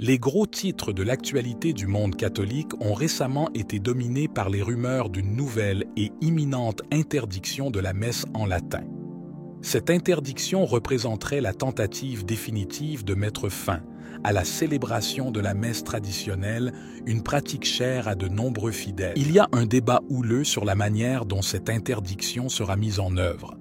Les gros titres de l'actualité du monde catholique ont récemment été dominés par les rumeurs d'une nouvelle et imminente interdiction de la messe en latin. Cette interdiction représenterait la tentative définitive de mettre fin à la célébration de la messe traditionnelle, une pratique chère à de nombreux fidèles. Il y a un débat houleux sur la manière dont cette interdiction sera mise en œuvre.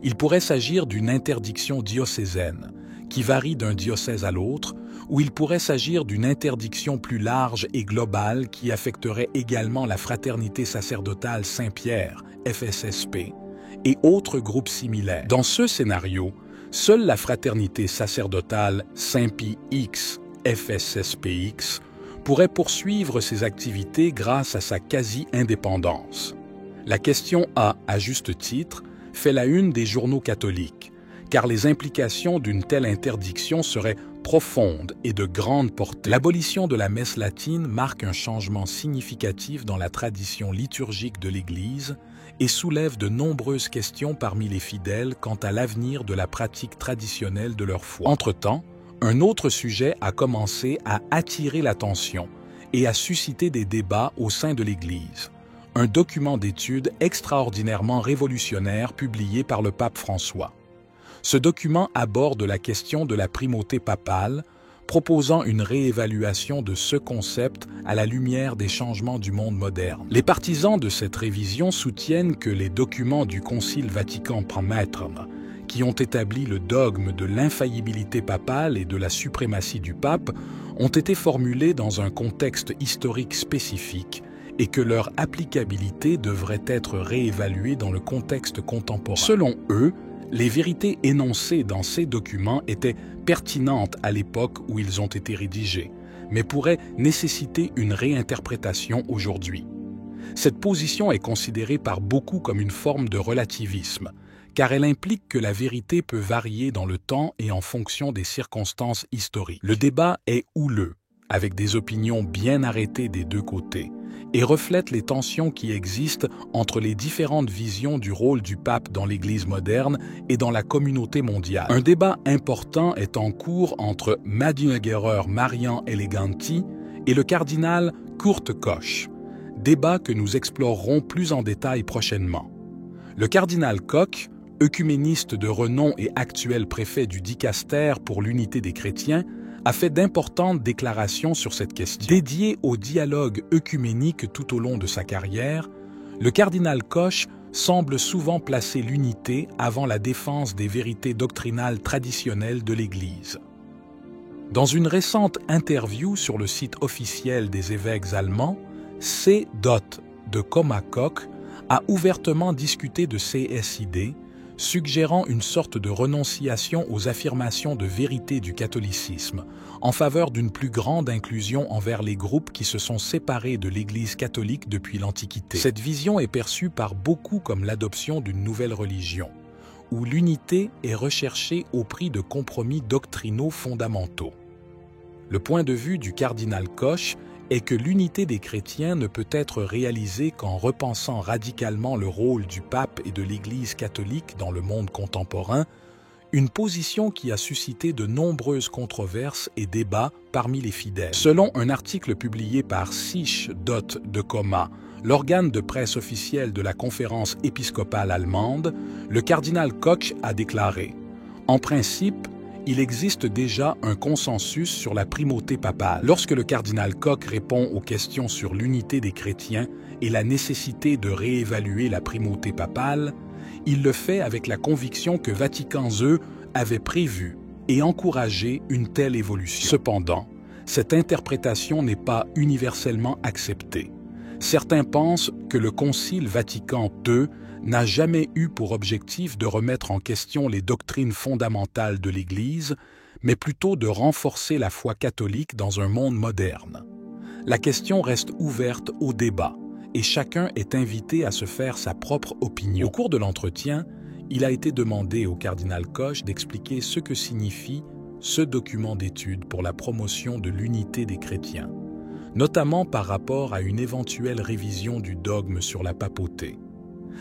Il pourrait s'agir d'une interdiction diocésaine, qui varie d'un diocèse à l'autre, ou il pourrait s'agir d'une interdiction plus large et globale qui affecterait également la Fraternité sacerdotale Saint-Pierre, FSSP, et autres groupes similaires. Dans ce scénario, seule la Fraternité sacerdotale Saint-Pie-X, FSSPX, pourrait poursuivre ses activités grâce à sa quasi-indépendance. La question a, à juste titre, fait la une des journaux catholiques, car les implications d'une telle interdiction seraient profondes et de grande portée. L'abolition de la messe latine marque un changement significatif dans la tradition liturgique de l'Église et soulève de nombreuses questions parmi les fidèles quant à l'avenir de la pratique traditionnelle de leur foi. Entre-temps, un autre sujet a commencé à attirer l'attention et à susciter des débats au sein de l'Église. Un document d'étude extraordinairement révolutionnaire publié par le pape François. Ce document aborde la question de la primauté papale, proposant une réévaluation de ce concept à la lumière des changements du monde moderne. Les partisans de cette révision soutiennent que les documents du Concile Vatican I, qui ont établi le dogme de l'infaillibilité papale et de la suprématie du pape, ont été formulés dans un contexte historique spécifique et que leur applicabilité devrait être réévaluée dans le contexte contemporain. Selon eux, les vérités énoncées dans ces documents étaient pertinentes à l'époque où ils ont été rédigés, mais pourraient nécessiter une réinterprétation aujourd'hui. Cette position est considérée par beaucoup comme une forme de relativisme, car elle implique que la vérité peut varier dans le temps et en fonction des circonstances historiques. Le débat est houleux, avec des opinions bien arrêtées des deux côtés, et reflète les tensions qui existent entre les différentes visions du rôle du pape dans l'Église moderne et dans la communauté mondiale. Un débat important est en cours entre Madiungerer Marian Eleganti et le cardinal Kurt Koch, débat que nous explorerons plus en détail prochainement. Le cardinal Koch, œcuméniste de renom et actuel préfet du dicaster pour l'unité des chrétiens, a fait d'importantes déclarations sur cette question. Dédié au dialogue œcuménique tout au long de sa carrière, le cardinal Koch semble souvent placer l'unité avant la défense des vérités doctrinales traditionnelles de l'Église. Dans une récente interview sur le site officiel des évêques allemands, C. de Koch a ouvertement discuté de CSID, suggérant une sorte de renonciation aux affirmations de vérité du catholicisme, en faveur d'une plus grande inclusion envers les groupes qui se sont séparés de l'Église catholique depuis l'Antiquité. Cette vision est perçue par beaucoup comme l'adoption d'une nouvelle religion, où l'unité est recherchée au prix de compromis doctrinaux fondamentaux. Le point de vue du cardinal Koch est que l'unité des chrétiens ne peut être réalisée qu'en repensant radicalement le rôle du pape et de l'Église catholique dans le monde contemporain, une position qui a suscité de nombreuses controverses et débats parmi les fidèles. Selon un article publié par Sich de Coma, l'organe de presse officiel de la conférence épiscopale allemande, le cardinal Koch a déclaré « En principe, il existe déjà un consensus sur la primauté papale. » Lorsque le cardinal Koch répond aux questions sur l'unité des chrétiens et la nécessité de réévaluer la primauté papale, il le fait avec la conviction que Vatican II avait prévu et encouragé une telle évolution. Cependant, cette interprétation n'est pas universellement acceptée. Certains pensent que le Concile Vatican II n'a jamais eu pour objectif de remettre en question les doctrines fondamentales de l'Église, mais plutôt de renforcer la foi catholique dans un monde moderne. La question reste ouverte au débat, et chacun est invité à se faire sa propre opinion. Au cours de l'entretien, il a été demandé au cardinal Koch d'expliquer ce que signifie ce document d'étude pour la promotion de l'unité des chrétiens, notamment par rapport à une éventuelle révision du dogme sur la papauté.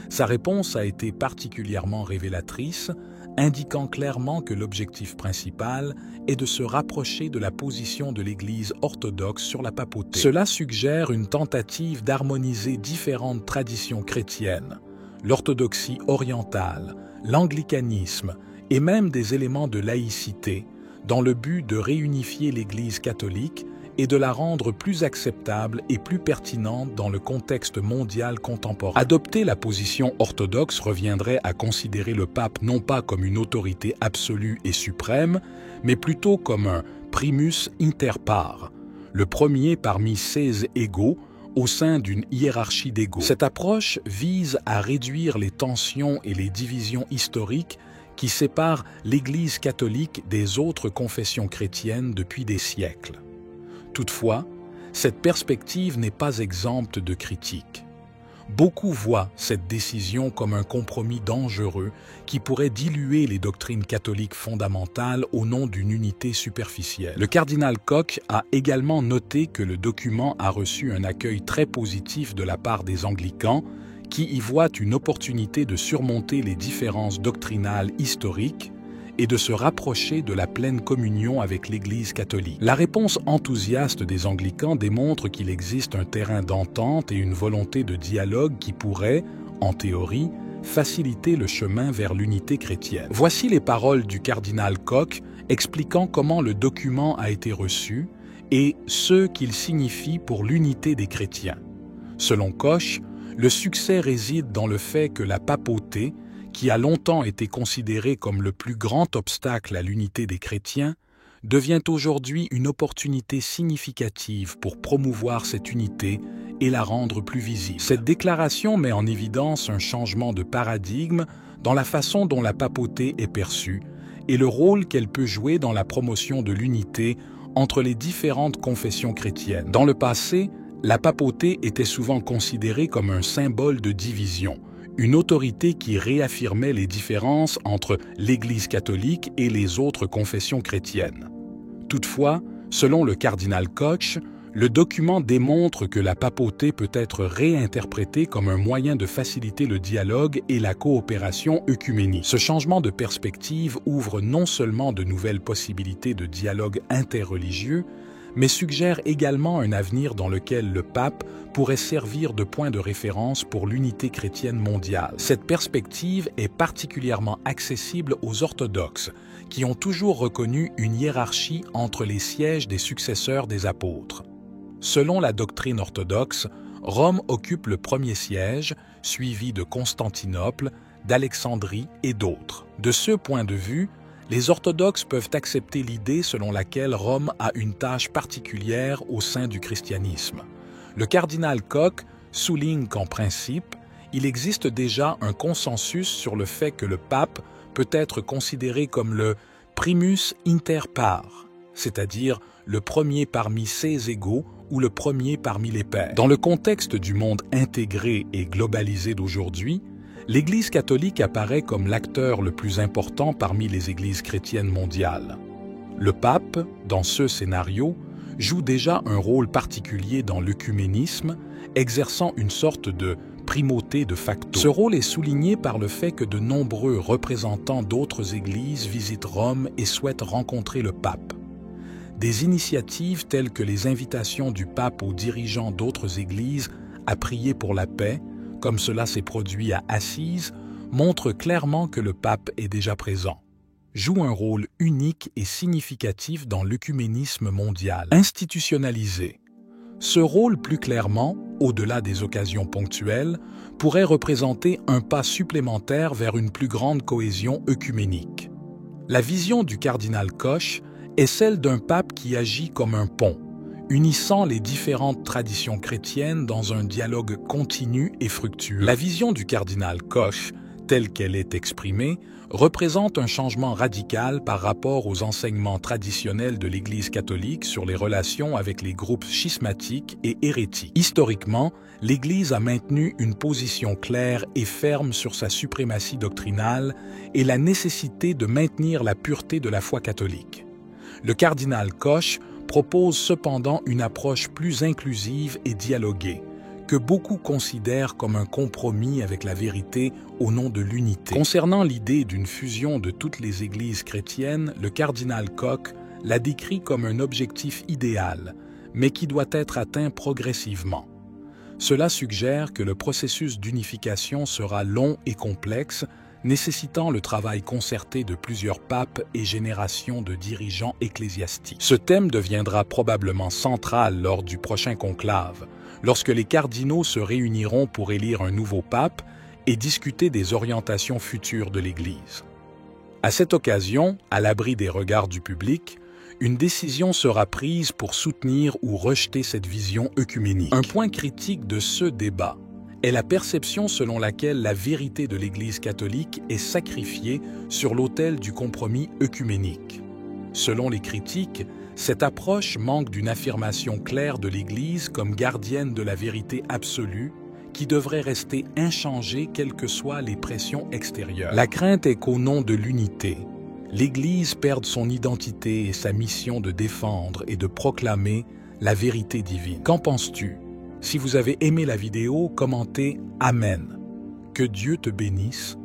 Sa réponse a été particulièrement révélatrice, indiquant clairement que l'objectif principal est de se rapprocher de la position de l'Église orthodoxe sur la papauté. Cela suggère une tentative d'harmoniser différentes traditions chrétiennes, l'orthodoxie orientale, l'anglicanisme et même des éléments de laïcité, dans le but de réunifier l'Église catholique et de la rendre plus acceptable et plus pertinente dans le contexte mondial contemporain. Adopter la position orthodoxe reviendrait à considérer le pape non pas comme une autorité absolue et suprême, mais plutôt comme un primus inter pares, le premier parmi 16 égaux au sein d'une hiérarchie d'égaux. Cette approche vise à réduire les tensions et les divisions historiques qui séparent l'Église catholique des autres confessions chrétiennes depuis des siècles. Toutefois, cette perspective n'est pas exempte de critiques. Beaucoup voient cette décision comme un compromis dangereux qui pourrait diluer les doctrines catholiques fondamentales au nom d'une unité superficielle. Le cardinal Koch a également noté que le document a reçu un accueil très positif de la part des anglicans, qui y voient une opportunité de surmonter les différences doctrinales historiques et de se rapprocher de la pleine communion avec l'Église catholique. La réponse enthousiaste des anglicans démontre qu'il existe un terrain d'entente et une volonté de dialogue qui pourrait, en théorie, faciliter le chemin vers l'unité chrétienne. Voici les paroles du cardinal Koch expliquant comment le document a été reçu et ce qu'il signifie pour l'unité des chrétiens. Selon Koch, le succès réside dans le fait que la papauté, qui a longtemps été considéré comme le plus grand obstacle à l'unité des chrétiens, devient aujourd'hui une opportunité significative pour promouvoir cette unité et la rendre plus visible. Cette déclaration met en évidence un changement de paradigme dans la façon dont la papauté est perçue et le rôle qu'elle peut jouer dans la promotion de l'unité entre les différentes confessions chrétiennes. Dans le passé, la papauté était souvent considérée comme un symbole de division, une autorité qui réaffirmait les différences entre l'Église catholique et les autres confessions chrétiennes. Toutefois, selon le cardinal Koch, le document démontre que la papauté peut être réinterprétée comme un moyen de faciliter le dialogue et la coopération œcuménique. Ce changement de perspective ouvre non seulement de nouvelles possibilités de dialogue interreligieux, mais suggère également un avenir dans lequel le pape pourrait servir de point de référence pour l'unité chrétienne mondiale. Cette perspective est particulièrement accessible aux orthodoxes, qui ont toujours reconnu une hiérarchie entre les sièges des successeurs des apôtres. Selon la doctrine orthodoxe, Rome occupe le premier siège, suivi de Constantinople, d'Alexandrie et d'autres. De ce point de vue, les orthodoxes peuvent accepter l'idée selon laquelle Rome a une tâche particulière au sein du christianisme. Le cardinal Koch souligne qu'en principe, il existe déjà un consensus sur le fait que le pape peut être considéré comme le primus inter pares, c'est-à-dire le premier parmi ses égaux ou le premier parmi les pairs. Dans le contexte du monde intégré et globalisé d'aujourd'hui, l'Église catholique apparaît comme l'acteur le plus important parmi les églises chrétiennes mondiales. Le pape, dans ce scénario, joue déjà un rôle particulier dans l'œcuménisme, exerçant une sorte de primauté de facto. Ce rôle est souligné par le fait que de nombreux représentants d'autres églises visitent Rome et souhaitent rencontrer le pape. Des initiatives telles que les invitations du pape aux dirigeants d'autres églises à prier pour la paix, comme cela s'est produit à Assise, montrent clairement que le pape est déjà présent, joue un rôle unique et significatif dans l'œcuménisme mondial. Institutionnalisé. Ce rôle, plus clairement, au-delà des occasions ponctuelles, pourrait représenter un pas supplémentaire vers une plus grande cohésion œcuménique. La vision du cardinal Koch est celle d'un pape qui agit comme un pont, unissant les différentes traditions chrétiennes dans un dialogue continu et fructueux. La vision du cardinal Koch, telle qu'elle est exprimée, représente un changement radical par rapport aux enseignements traditionnels de l'Église catholique sur les relations avec les groupes schismatiques et hérétiques. Historiquement, l'Église a maintenu une position claire et ferme sur sa suprématie doctrinale et la nécessité de maintenir la pureté de la foi catholique. Le cardinal Koch propose cependant une approche plus inclusive et dialoguée, que beaucoup considèrent comme un compromis avec la vérité au nom de l'unité. Concernant l'idée d'une fusion de toutes les églises chrétiennes, le cardinal Koch l'a décrit comme un objectif idéal, mais qui doit être atteint progressivement. Cela suggère que le processus d'unification sera long et complexe, nécessitant le travail concerté de plusieurs papes et générations de dirigeants ecclésiastiques. Ce thème deviendra probablement central lors du prochain conclave, lorsque les cardinaux se réuniront pour élire un nouveau pape et discuter des orientations futures de l'Église. À cette occasion, à l'abri des regards du public, une décision sera prise pour soutenir ou rejeter cette vision œcuménique. Un point critique de ce débat est la perception selon laquelle la vérité de l'Église catholique est sacrifiée sur l'autel du compromis œcuménique. Selon les critiques, cette approche manque d'une affirmation claire de l'Église comme gardienne de la vérité absolue qui devrait rester inchangée quelles que soient les pressions extérieures. La crainte est qu'au nom de l'unité, l'Église perde son identité et sa mission de défendre et de proclamer la vérité divine. Qu'en penses-tu? Si vous avez aimé la vidéo, commentez « Amen ». Que Dieu te bénisse